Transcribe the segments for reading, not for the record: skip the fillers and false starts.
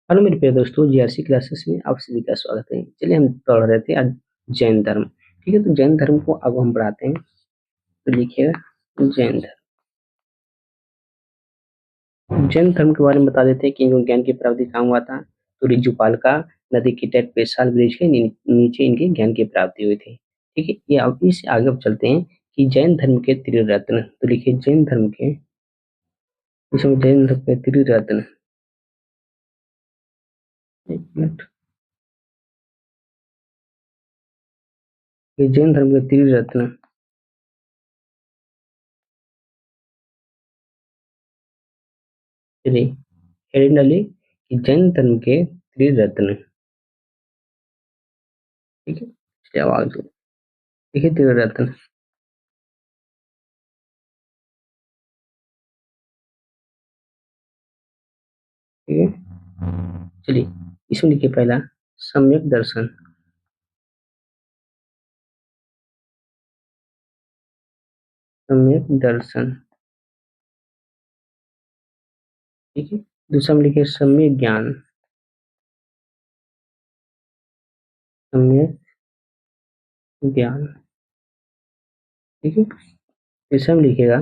Hello मेरे प्रिय दोस्तों, जीआरसी क्लासेस में आप सभी का स्वागत है। चलिए हम पढ़ रहे थे आज जैन धर्म। ठीक है, तो जैन धर्म को अब हम पढ़ाते हैं। तो लिखिएगा जैन धर्म। जैन धर्म के बारे में बता देते हैं कि इनको ज्ञान की प्राप्ति कहाँ हुआ था। तो रिजुपाल का नदी के तट पे साल ब्रिज के नीचे इनके ज्ञान की प्राप्ति हुई थी। ठीक है, ये अब इससे आगे अब चलते हैं कि जैन धर्म के त्रिरत्न। तो लिखिए जैन धर्म के, इसमें जैन धर्म के त्रिरत्न। एक मिनट। ये जैन धर्म के त्रिरत्न। चलिए हेडिंग डालिए कि जैन धर्म के त्रिरत्न। ठीक है, चलिए अब आगे देखिए त्रिरत्न। ठीक है, चलिए इसमें लिखिए पहला सम्यक दर्शन। सम्यक दर्शन। ठीक है, दूसरा में लिखिए सम्यक ज्ञान। सम्यक ज्ञान। ठीक है, तीसरा में लिखिएगा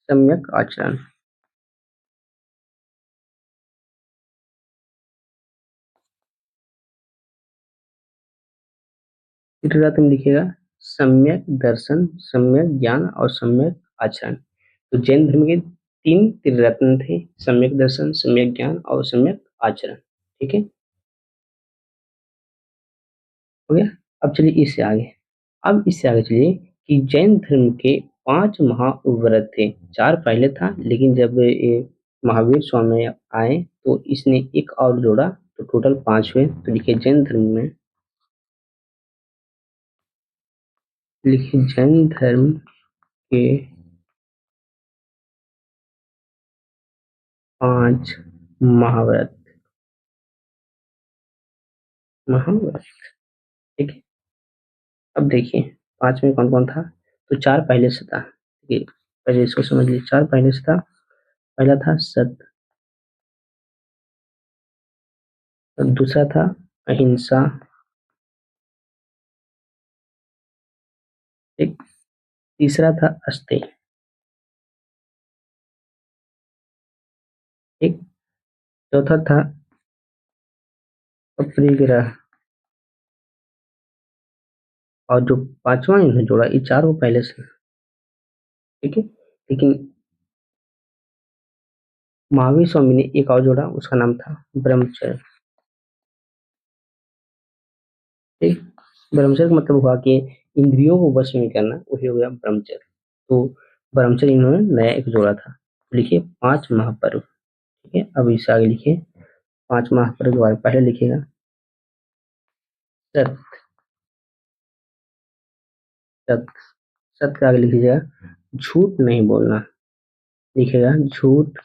सम्यक आचरण। त्रिरत्न में लिखिएगा सम्यक दर्शन, सम्यक ज्ञान और सम्यक आचरण। तो जैन धर्म के तीन त्रिरत्न थे, सम्यक दर्शन, सम्यक ज्ञान और सम्यक आचरण। ठीक है, हो गया। अब चलिए इससे आगे। अब इससे आगे चलिए कि जैन धर्म के 5 महाव्रत थे। 4 पहले था, लेकिन जब ये महावीर स्वामी आए तो इसने एक और जोड़ा, तो टोटल 5 हुए। तो लिखिए जैन धर्म में, लिखिए जैन धर्म के 5 महाव्रत। महाव्रत। ठीक है, अब देखिए 5 में कौन कौन था। तो 4 पहले से था। ठीक है, पहले इसको समझ लीजिए। 4 पहले से था। पहला था सत्य, और दूसरा था अहिंसा। एक तीसरा था अस्तेय। एक चौथा था अपरिग्रह। और जो पांचवा इन्होंने जोड़ा, ये चारों पहले से। ठीक है, लेकिन महावीर स्वामी ने एक और जोड़ा, उसका नाम था ब्रह्मचर्य। ठीक, ब्रह्मचर्य का मतलब हुआ कि इंद्रियों को वश में करना, वही हो गया ब्रह्मचर्य। तो ब्रह्मचर्य इन्होंने नया एक जोड़ा था। लिखिए 5 महापर्व। ठीक है, अब इससे आगे लिखिए 5 महापर्व के बारे में। पहले लिखिएगा सत्य। सत्य, सत्य के आगे लिखिएगा झूठ नहीं बोलना। लिखिएगा झूठ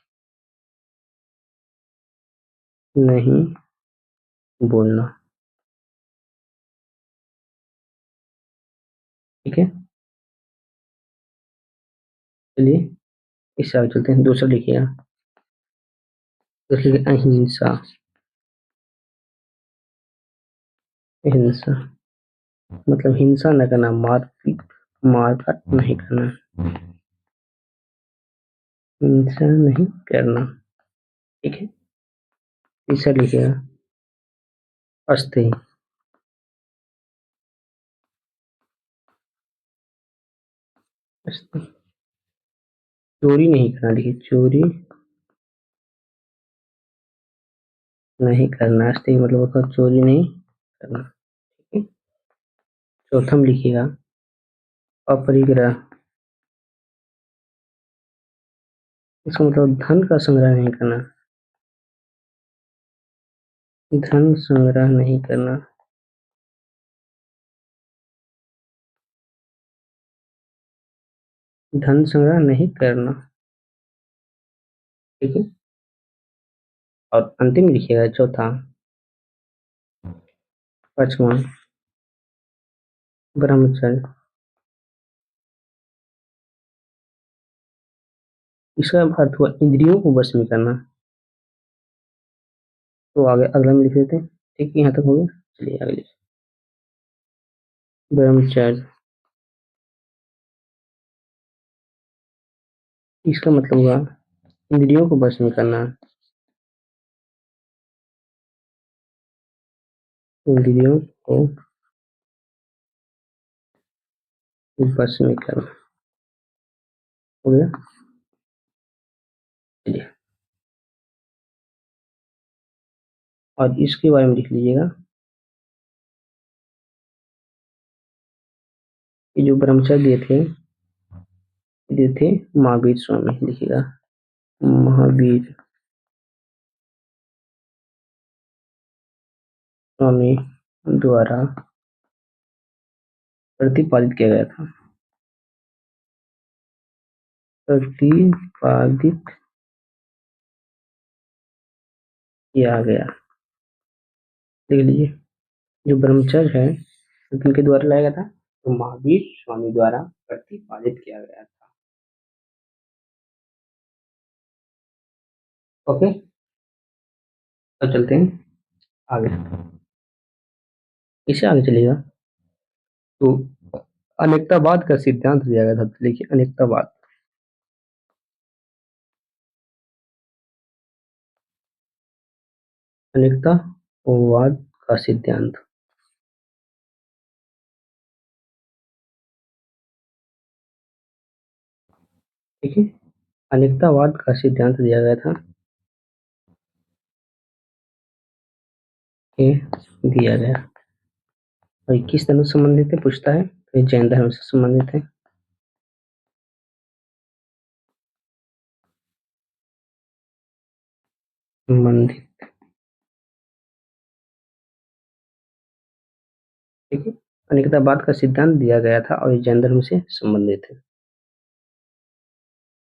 नहीं बोलना। ठीक है, चलिए इससे आगे चलते हैं। दूसरा लिखिएगा, दूसरा लिखिए अहिंसा। अहिंसा मतलब हिंसा न करना, मारपीट मारकाट नहीं करना। हिंसा नहीं करना। ठीक है, तीसरा लिखिएगा अस्तेय। अस्तेय, चोरी नहीं करना। लिखिए चोरी नहीं करना। अस्तेय मतलब होता है चोरी नहीं करना। ठीक है, चौथा में लिखिएगा अपरिग्रह। इसका मतलब धन का संग्रह नहीं करना। धन संग्रह नहीं करना। धन संग्रह नहीं करना। ठीक है, और अंतिम लिखिएगा चौथा, पांचवा ब्रह्मचर्य। इसका अर्थ हुआ इंद्रियों को वश में करना। तो आगे अगला में लिख देते हैं। ठीक है, यहाँ तक हो गया। चलिए अगले, ब्रह्मचर्य, इसका मतलब हुआ इंद्रियों को वश में करना, इंद्रियों को वश में करना। हो गया। चलिए, और इसके बारे में लिख लीजिएगा। ये जो ब्रह्मचर्य दिए थे महावीर स्वामी, लिखिएगा महावीर स्वामी द्वारा प्रतिपादित किया गया था, प्रतिपादित किया गया। देख लीजिए, जो ब्रह्मचर्य है तो किनके द्वारा लाया गया था, तो महावीर स्वामी द्वारा प्रतिपादित किया गया था। ओके, तो चलते हैं आगे, इससे आगे चलिएगा। तो अनेकतावाद का सिद्धांत दिया गया था। तो देखिए, अनेकतावाद, अनेकतावाद का सिद्धांत, ठीक है, अनेकतावाद का सिद्धांत दिया गया था, ये दिया गया। और ये किस धर्म से संबंधित है पूछता है, तो ये जैन धर्म से संबंधित है। संबंधित, ठीक है, अनेकतावाद का सिद्धांत दिया गया था और ये जैन धर्म से संबंधित है।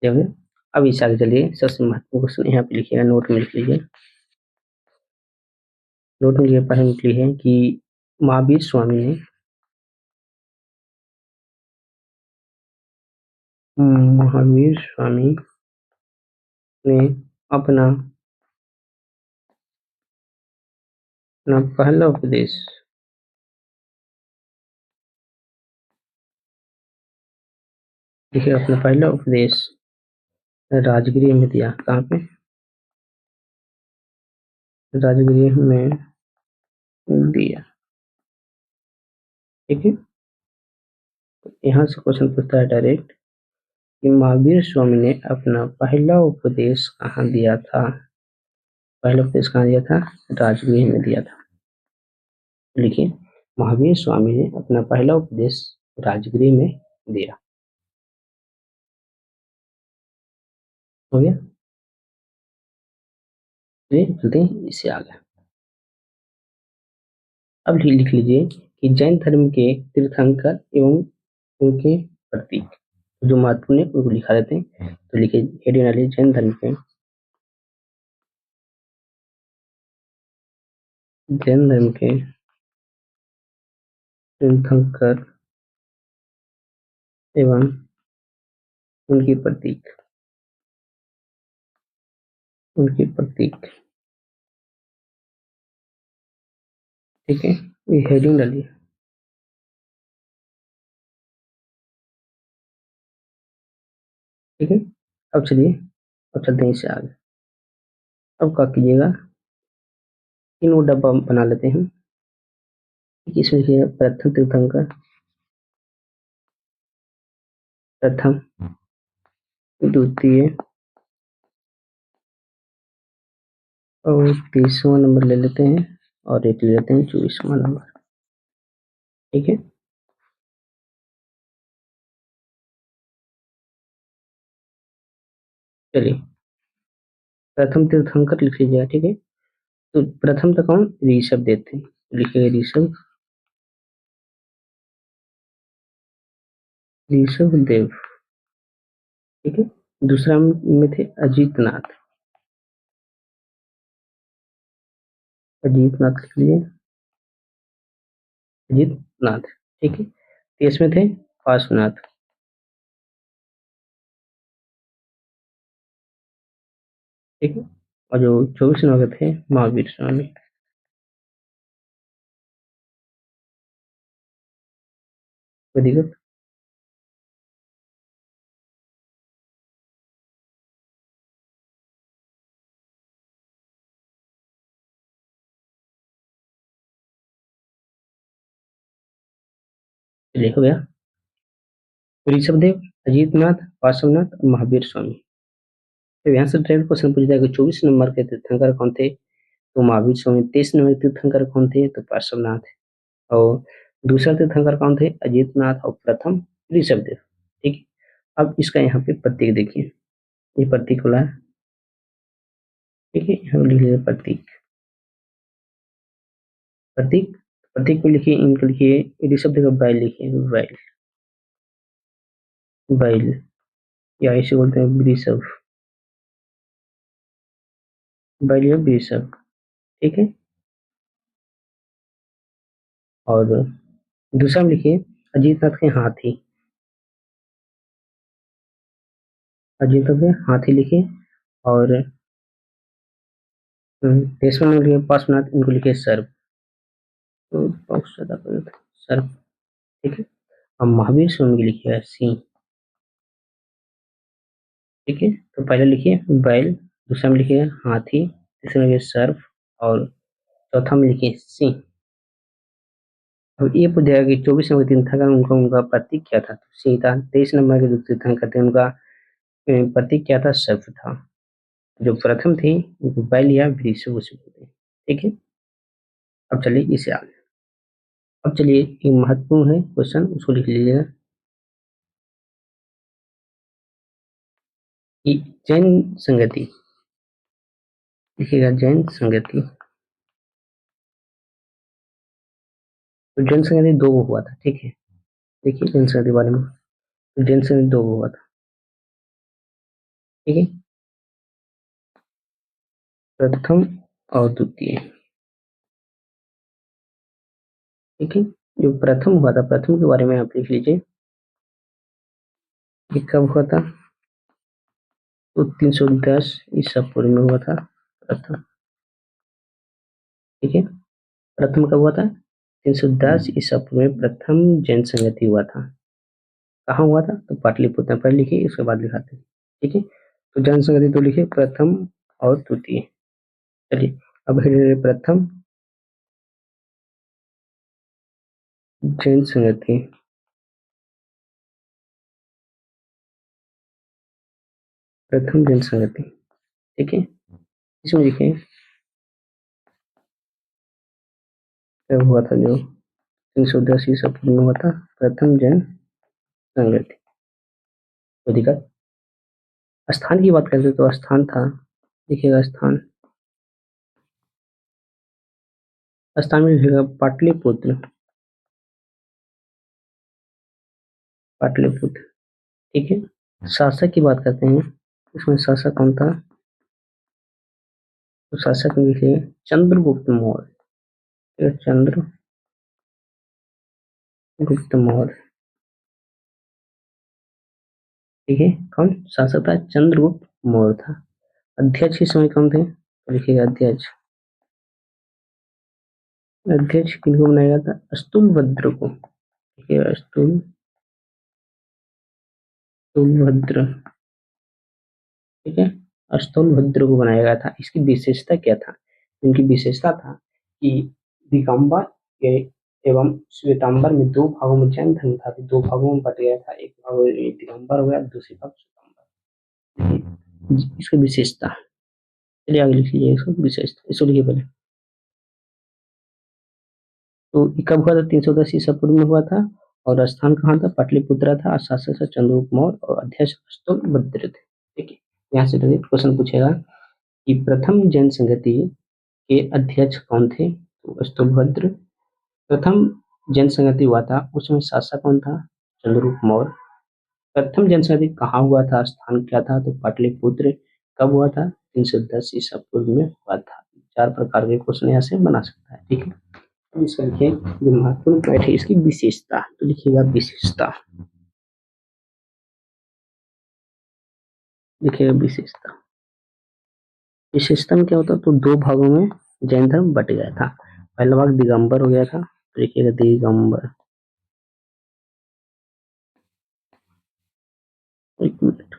ठीक है, अब इस आगे चलिए, सबसे महत्वपूर्ण क्वेश्चन यहाँ पे लिखिएगा, नोट में लिख लीजिए। नोट में ये पहले लिखी है कि महावीर स्वामी ने महावीर स्वामी ने अपना अपना पहला उपदेश देखिए, अपना पहला उपदेश राजगृह में दिया। कहाँ पे, राजगृह में दिया। ठीक है, यहाँ से क्वेश्चन पूछता है डायरेक्ट कि महावीर स्वामी ने अपना पहला उपदेश कहाँ दिया था। पहला उपदेश कहाँ दिया था, राजगृह में दिया था। लिखिए, महावीर स्वामी ने अपना पहला उपदेश राजगृह में दिया। हो गया। चलिए चलते हैं इससे आगे। अब लिख लीजिए कि जैन धर्म के तीर्थंकर एवं उनके प्रतीक, जो महत्वपूर्ण है उनको लिखा देते हैं। तो लिखिए, हेडिंग डालिए, जैन धर्म के तीर्थंकर एवं उनके प्रतीक, उनके प्रतीक। ठीक है, ये हेडिंग डालिए। ठीक है, अब चलिए, अब चलते हैं इससे आगे। अब क्या कीजिएगा, इन वो डब्बा बना लेते हैं। इसमें लिखिए, प्रथम तीर्थंकर, प्रथम, द्वितीय और 30वां नंबर ले लेते हैं, और एक ले लेते हैं 24वां नंबर। ठीक है, चलिए, प्रथम तीर्थंकर लिख लीजिएगा। ठीक है, तो प्रथम तो कौन, ऋषभ देव थे, लिखिएगा ऋषभ, ऋषभ देव। ठीक है, दूसरा में थे अजीत नाथ, अजीत नाथ लिख लीजिए, अजीत नाथ। ठीक है, तीसरे में थे पार्श्वनाथ। ठीक है, और जो 24 नवक थे महावीर स्वामी। कोई दिक्कत? चलिए हो गया। ऋषभदेव, अजीतनाथ, पार्श्वनाथ और महावीर स्वामी। तो यहाँ से डायरेक्ट क्वेश्चन पूछ जाएगा 24 नंबर के तीर्थंकर कौन थे? तो महावीर स्वामी। 23 नंबर के तीर्थंकर कौन थे? तो पार्श्वनाथ। और दूसरा तीर्थंकर कौन थे? अजीतनाथ। और प्रथम ऋषभदेव। ठीक है। अब इसका यहाँ पे प्रतीक देखिए, ये प्रतीक वाला है। ठीक है, हम लिख लीजिए प्रतीक। प्रतीक, प्रतीक को लिखिए, इनको लिखिए, ऋषभदेव का बैल लिखिए, बैल। बैल, या इसे बोलते हैं वृषभ। बैल या वृषभ। ठीक है। और दूसरा में लिखिए अजीतनाथ के हाथी। अजीतनाथ के हाथी लिखिए। और तेसरा में लिखिए पार्श्वनाथ, इनको लिखिए सर्प। तो बहुत ज्यादा सर्प। ठीक है। अब महावीर स्वामी की लिखिएगा सिंह। ठीक है। तो पहले लिखिए बैल, दूसरा में लिखिए हाथी, तीसरा में लिखिए सर्प, और चौथा में लिखिए सिंह। अब ये पूछ जाएगा कि 24 नंबर के तीर्थंकर उनका उनका प्रतीक क्या था? तो सिंह था। 23 नंबर के जो तीर्थंकर थे उनका प्रतीक क्या था? सर्प था। जो प्रथम थे उनको बैल या वृषभ उसे बोलते हैं। ठीक है। अब चलिए इसे आगे। अब चलिए एक महत्वपूर्ण है क्वेश्चन, उसको लिख लीजिएगा कि जैन संगति। लिखिएगा जैन संगति। तो जैन संगति दो को हुआ था। ठीक है। देखिए जैन संगति के बारे में। तो जैन संगति दो को हुआ था। ठीक है। प्रथम और द्वितीय। ठीक है। जो प्रथम हुआ था, प्रथम के बारे में आप लिख लीजिए। ये कब हुआ था? तो 310 ईसा पूर्व में हुआ था प्रथम। ठीक है। प्रथम कब हुआ था? 310 ईसा पूर्व में प्रथम जैन संगति हुआ था। कहाँ हुआ था? तो पाटलिपुत्र। पहले लिखिए, इसके बाद दिखाते हैं। ठीक है। तो जैन संगति तो लिखिए प्रथम और द्वितीय। चलिए अब है प्रथम जैन संगति। प्रथम जैन संगति। ठीक है। इसमें लिखिए कब हुआ था? जो 310 ईसा पूर्व में हुआ था प्रथम जैन संगति। कोई दिक्कत? स्थान की बात करते तो स्थान था, लिखिएगा स्थान। स्थान में लिखिएगा पाटलिपुत्र। पाटलिपुत्र। ठीक है। शासक की बात करते हैं, इसमें शासक कौन था? तो शासक में लिखिए चंद्रगुप्त मौर्य। चंद्रगुप्त मौर्य। ठीक है। कौन शासक था? चंद्रगुप्त मौर्य था। अध्यक्ष के समय कौन थे? तो लिखिएगा अध्यक्ष। अध्यक्ष किनको बनाया गया था? अस्तुलभद्र को। लिखिएगा अस्तुलभद्र। ठीक है। अस्तुलभद्र को बनाया गया था। इसकी विशेषता क्या था? इनकी विशेषता था कि दिगंबर के एवं श्वेतांबर में दो भागों में जैन धर्म था, तो दो भागों में बट गया था। एक भाग दिगंबर हो गया, दूसरी भाग श्वेतांबर। इसकी विशेषता। चलिए आगे लिख लीजिए इसको विशेषता, इसको लिखिए पहले। तो ये कब हुआ था? 310 ईसा पूर्व में हुआ था। और स्थान कहाँ था? पाटलिपुत्र था। और शासक से चंद्रगुप्त मौर्य और अध्यक्ष अस्तुलभद्र थे। ठीक है। यहाँ से क्वेश्चन पूछेगा कि प्रथम जैन संगति के अध्यक्ष कौन थे? तो अस्तुलभद्र। प्रथम जैन संगति हुआ था, उसमें शासक कौन था? चंद्रगुप्त मौर्य। प्रथम जैन संगति कहाँ हुआ था? स्थान क्या था? तो पाटलिपुत्र। कब हुआ था? 310 ईसा पूर्व में हुआ था। चार प्रकार के क्वेश्चन यहाँ से बना सकता है। ठीक है। अब इसका लिखिए जो महत्वपूर्ण पॉइंट है इसकी विशेषता, तो लिखिएगा विशेषता। लिखिएगा विशेषता। विशेषता में क्या होता, तो दो भागों में जैन धर्म बट गया था। पहला भाग दिगंबर हो गया था, तो लिखिएगा दिगंबर। एक मिनट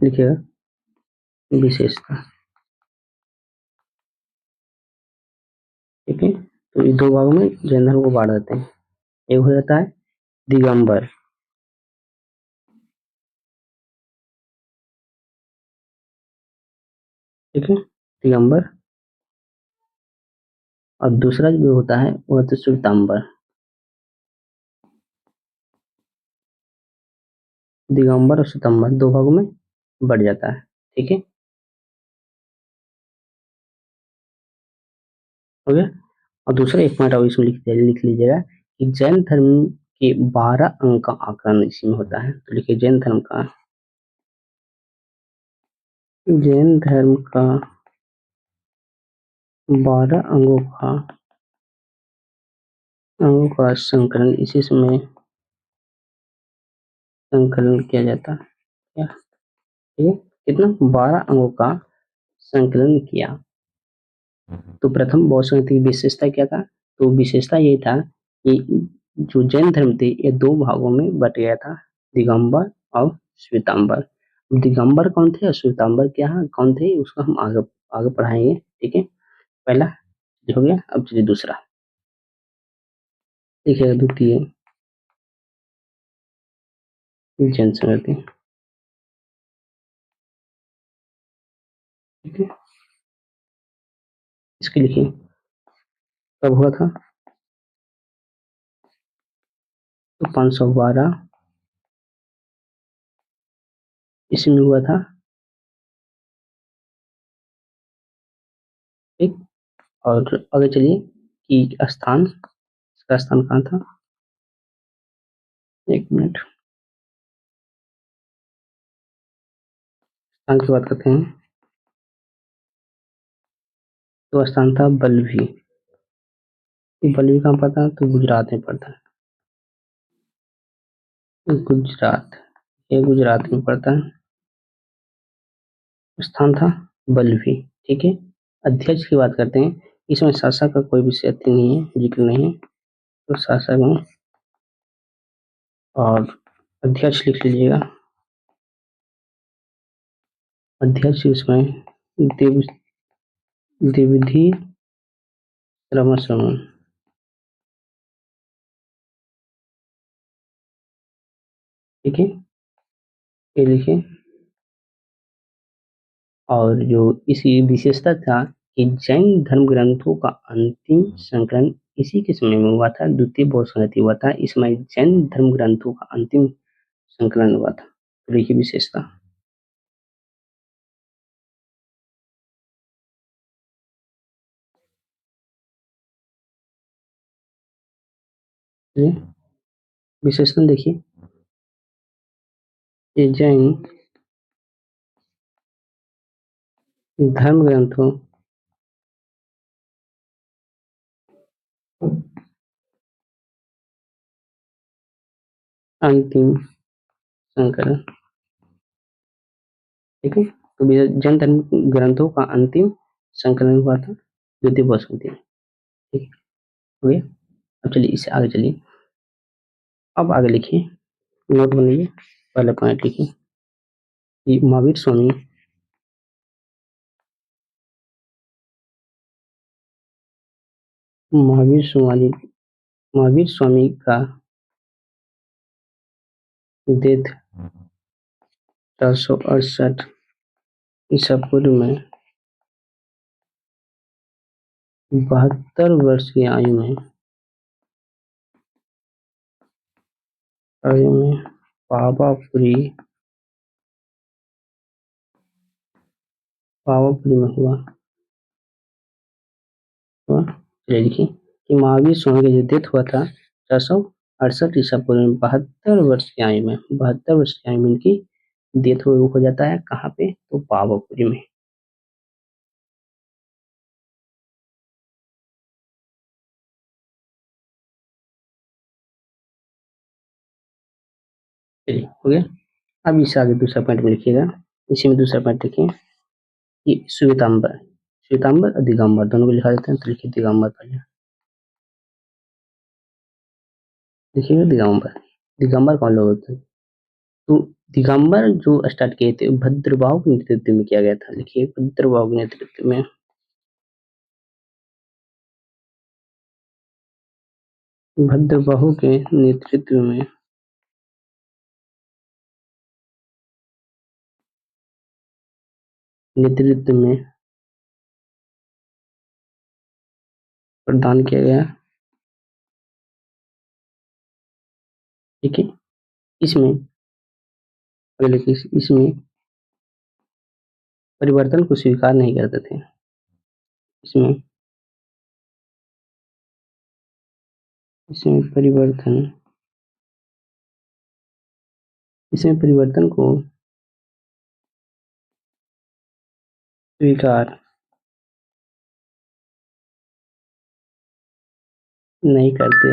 लिखिएगा विशेषता। ठीक है, तो ये दो भागों में जैन धर्म को बांट देते हैं। एक हो जाता है दिगंबर, ठीक है, दिगंबर। और दूसरा जो होता है वो होता है श्वेतांबर। दिगंबर और श्वेतांबर दो भागों में बढ़ जाता है। ठीक है, हो गया। और दूसरा एक पॉइंट और इसमें लिख लीजिएगा कि जैन धर्म के 12 अंक का आकलन इसी में होता है। तो लिखिए जैन धर्म का 12 अंगों का संकलन इसी समय संकलन किया जाता है। क्या, ठीक है, कितना 12 अंगों का संकलन किया। तो प्रथम बौद्ध संस्कृति की विशेषता क्या था, तो विशेषता ये था कि जो जैन धर्म थे ये दो भागों में बट गया था, दिगंबर और श्वेतांबर। दिगंबर कौन थे और श्वेतांबर क्या कौन थे उसका हम आगे आगे पढ़ाएंगे। ठीक है, पहला हो गया। अब चलिए दूसरा देखिए, द्वितीय जैन संस्कृति। ठीक है, इसके लिखिए कब हुआ था, तो 512 ईस्वी में हुआ था। ठीक, और आगे चलिए कि स्थान, इसका स्थान कहाँ था, एक मिनट, स्थान की बात करते हैं। तो स्थान था बल्लभी। ये बल्लभी कहाँ पड़ता है, तो गुजरात में पड़ता है, गुजरात, ये गुजरात में पड़ता है। स्थान था बल्लभी। ठीक है, अध्यक्ष की बात करते हैं। इसमें शासक का कोई विषय नहीं है, जिक्र नहीं है, तो शासक में और अध्यक्ष लिख लीजिएगा। अध्यक्ष इसमें देव द्विविधि श्रमण। ठीक है, ये लिखिए। और जो इसकी विशेषता था कि जैन धर्म ग्रंथों का अंतिम संकलन इसी के समय में हुआ था, द्वितीय बौद्ध संस्कृति हुआ था, इसमें जैन धर्म ग्रंथों का अंतिम संकलन हुआ था। तो देखिए विशेषता, ये विशेषण देखिए, ये जैन धर्म ग्रंथों अंतिम संकलन। ठीक है, तो जैन धर्म ग्रंथों का अंतिम संकलन हुआ था द्वितीय बौद्ध संस्कृति में। ठीक है, हो गया। अब चलिए इससे आगे चलिए। अब आगे लिखिए, नोट बनाइए, पहला पॉइंट लिखिए कि महावीर स्वामी महावीर स्वामी का डेथ 468 ईसा पूर्व में 72 वर्ष की आयु में पावापुरी पावापुरी में हुआ। चलिए लिखिए कि महावीर स्वामी का जो डेथ हुआ था 468 ईसा पूर्व में 72 वर्ष की आयु में, 72 वर्ष की आयु में इनकी डेथ हो जाता है। कहाँ पे, तो पावापुरी में। चलिए हो गया। अब इससे आगे दूसरा पॉइंट में लिखिएगा, इसी में दूसरा पॉइंट लिखिए ये श्वेतांबर, श्वेतांबर और दिगंबर दोनों को लिखा जाता है। तो लिखिए दिगंबर पहले, लिखिएगा दिगंबर। दिगंबर कौन लोग होते हैं? तो दिगंबर जो स्टार्ट किए थे भद्रबाहु के नेतृत्व में किया गया था। लिखिए भद्रबाहु के नेतृत्व में, भद्रबाहु के नेतृत्व में, नेतृत्व में प्रदान किया गया। ठीक है, इसमें अगले इसमें परिवर्तन को स्वीकार नहीं करते थे। इसमें इसमें परिवर्तन इसमें परिवर्तन को स्वीकार नहीं करते।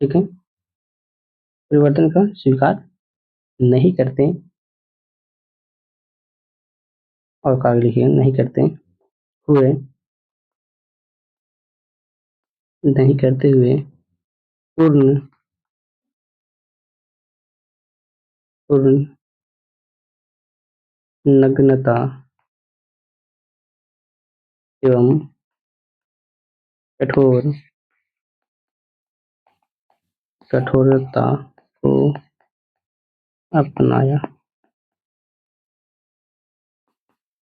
ठीक है, परिवर्तन का स्वीकार नहीं करते, और क्या लिखिए, नहीं करते हुए, नहीं करते हुए पूर्ण पूर्ण नग्नता एवं कठोर कठोरता को अपनाया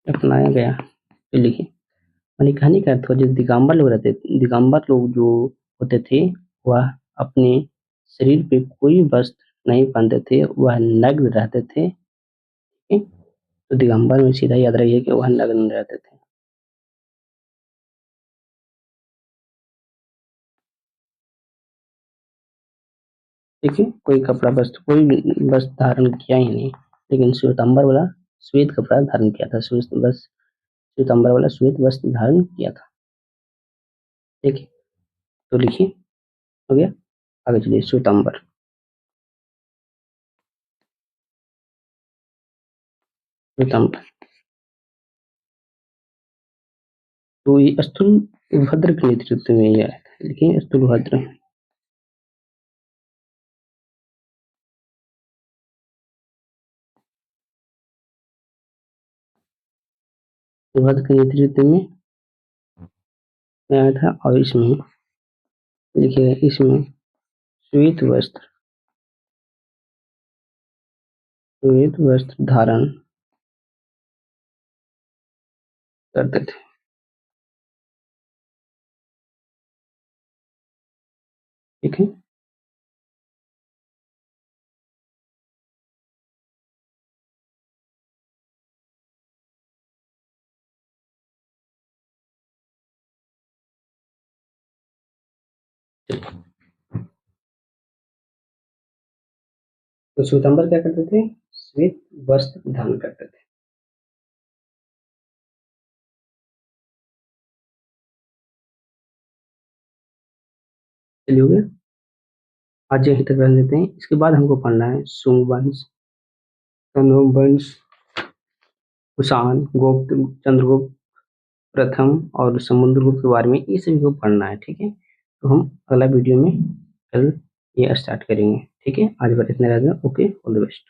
अपनाया गया। तो लिखिए, यानी कहने का अर्थ हुआ, जो दिगंबर लोग रहते, दिगंबर लोग जो होते थे, वह अपने शरीर पे कोई वस्त्र नहीं पहनते थे, वह नग्न रहते थे। ठीक है? तो दिगंबर में सीधा याद रखिए कि वह नग्न रहते थे। ठीक है, कोई कपड़ा वस्त्र, कोई वस्त्र धारण किया ही नहीं, लेकिन श्वेतांबर वाला श्वेत कपड़ा धारण किया था। श्वेतांबर वाला श्वेत वस्त्र धारण किया था। ठीक है, तो लिखिए, हो गया। आगे चलिए, श्वेतांबर, श्वेतांबर। तो ये स्थूलभद्र के नेतृत्व में ये आया था। लिखिए स्थूलभद्र, स्थूलभद्र के नेतृत्व में आया था। और इसमें लिखिए, इसमें श्वेत वस्त्र, श्वेत वस्त्र धारण करते थे। ठीक है, तो श्वेतांबर क्या करते थे? श्वेत वस्त्र धारण करते थे। चलिए, हो गया। आज यहीं तक रह लेते हैं। इसके बाद हमको पढ़ना है सुंग वंश, तनों वंश, कुषाण, गुप्त, चंद्रगुप्त प्रथम और समुद्रगुप्त के बारे में, ये सभी को पढ़ना है। ठीक है, तो हम अगला वीडियो में कल ये स्टार्ट करेंगे। ठीक है, आज बस इतना रहता है। Okay, all the best.